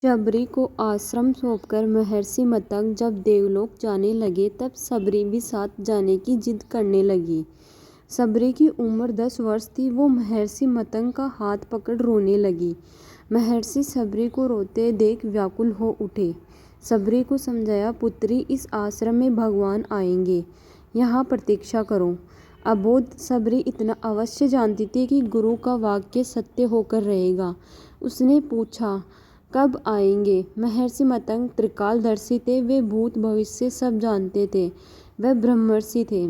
शबरी को आश्रम सौंपकर महर्षि मतंग जब देवलोक जाने लगे तब शबरी भी साथ जाने की जिद करने लगी। शबरी की उम्र 10 वर्ष थी। वो महर्षि मतंग का हाथ पकड़ रोने लगी। महर्षि शबरी को रोते देख व्याकुल हो उठे। शबरी को समझाया, पुत्री, इस आश्रम में भगवान आएंगे, यहाँ प्रतीक्षा करो। अबोध शबरी इतना अवश्य जानती थी कि गुरु का वाक्य सत्य होकर रहेगा। उसने पूछा, कब आएंगे? महर्षि मतंग त्रिकालदर्शी थे। वे भूत भविष्य सब जानते थे। वह ब्रह्मर्षि थे।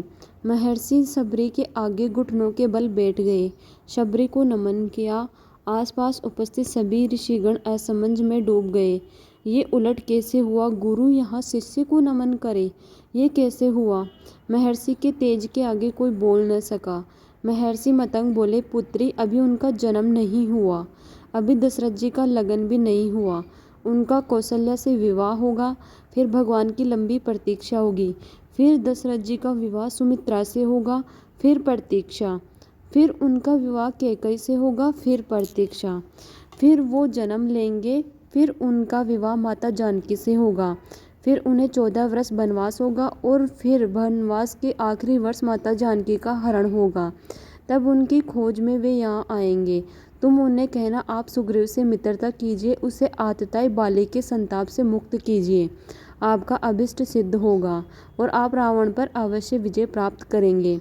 महर्षि शबरी के आगे घुटनों के बल बैठ गए। शबरी को नमन किया। आसपास उपस्थित सभी ऋषिगण असमंज में डूब गए। ये उलट कैसे हुआ? गुरु यहाँ शिष्य को नमन करे, ये कैसे हुआ? महर्षि के तेज के आगे कोई बोल न सका। महर्षि मतंग बोले, पुत्री, अभी उनका जन्म नहीं हुआ। अभी दशरथ जी का लगन भी नहीं हुआ। उनका कौशल्या से विवाह होगा, फिर भगवान की लंबी प्रतीक्षा होगी, फिर दशरथ जी का विवाह सुमित्रा से होगा, फिर प्रतीक्षा, फिर उनका विवाह कैकेयी से होगा, फिर प्रतीक्षा, फिर वो जन्म लेंगे, फिर उनका विवाह माता जानकी से होगा, फिर उन्हें 14 वर्ष वनवास होगा और फिर वनवास के आखिरी वर्ष माता जानकी का हरण होगा। तब उनकी खोज में वे यहाँ आएंगे। तुम उन्हें कहना, आप सुग्रीव से मित्रता कीजिए, उसे आतताई बाली के संताप से मुक्त कीजिए। आपका अभिष्ट सिद्ध होगा और आप रावण पर अवश्य विजय प्राप्त करेंगे।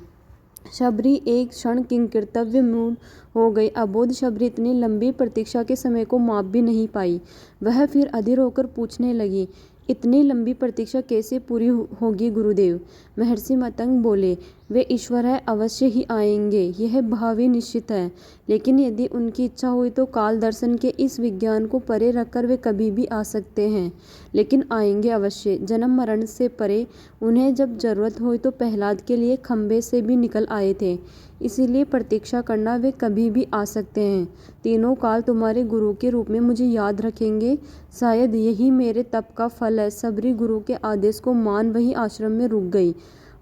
शबरी एक क्षण किंकर्तव्य मूढ़ हो गई। अबोध शबरी इतनी लंबी प्रतीक्षा के समय को माप भी नहीं पाई। वह फिर अधीर होकर पूछने लगी, इतनी लंबी प्रतीक्षा कैसे पूरी होगी गुरुदेव? महर्षि मतंग बोले, वे ईश्वर है, अवश्य ही आएंगे, यह भावी निश्चित है। लेकिन यदि उनकी इच्छा हुई तो काल दर्शन के इस विज्ञान को परे रखकर वे कभी भी आ सकते हैं। लेकिन आएंगे अवश्य, जन्म मरण से परे। उन्हें जब जरूरत हुई तो प्रहलाद के लिए खंभे से भी निकल आए थे। इसीलिए प्रतीक्षा करना, वे कभी भी आ सकते हैं। तीनों काल तुम्हारे गुरु के रूप में मुझे याद रखेंगे। शायद यही मेरे तप का फल है। शबरी गुरु के आदेश को मान वही आश्रम में रुक गई।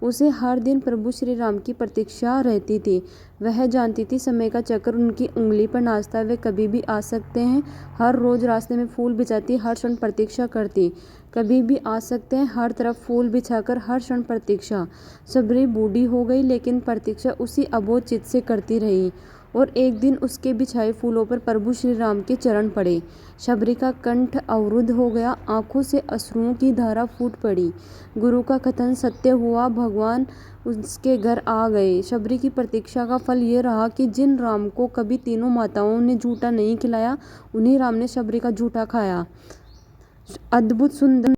उसे हर दिन प्रभु श्री राम की प्रतीक्षा रहती थी। वह जानती थी समय का चक्र उनकी उंगली पर नाचता है, वे कभी भी आ सकते हैं। हर रोज रास्ते में फूल बिछाती, हर क्षण प्रतीक्षा करती, कभी भी आ सकते हैं। हर तरफ फूल बिछाकर हर क्षण प्रतीक्षा। शबरी बूढ़ी हो गई लेकिन प्रतीक्षा उसी अबोध चित्त से करती रही। और एक दिन उसके बिछाए फूलों पर प्रभु श्री राम के चरण पड़े। शबरी का कंठ अवरुद्ध हो गया, आंखों से अश्रुओं की धारा फूट पड़ी। गुरु का कथन सत्य हुआ, भगवान उसके घर आ गए। शबरी की प्रतीक्षा का फल ये रहा कि जिन राम को कभी तीनों माताओं ने झूठा नहीं खिलाया, उन्हीं राम ने शबरी का झूठा खाया। अद्भुत सुंदर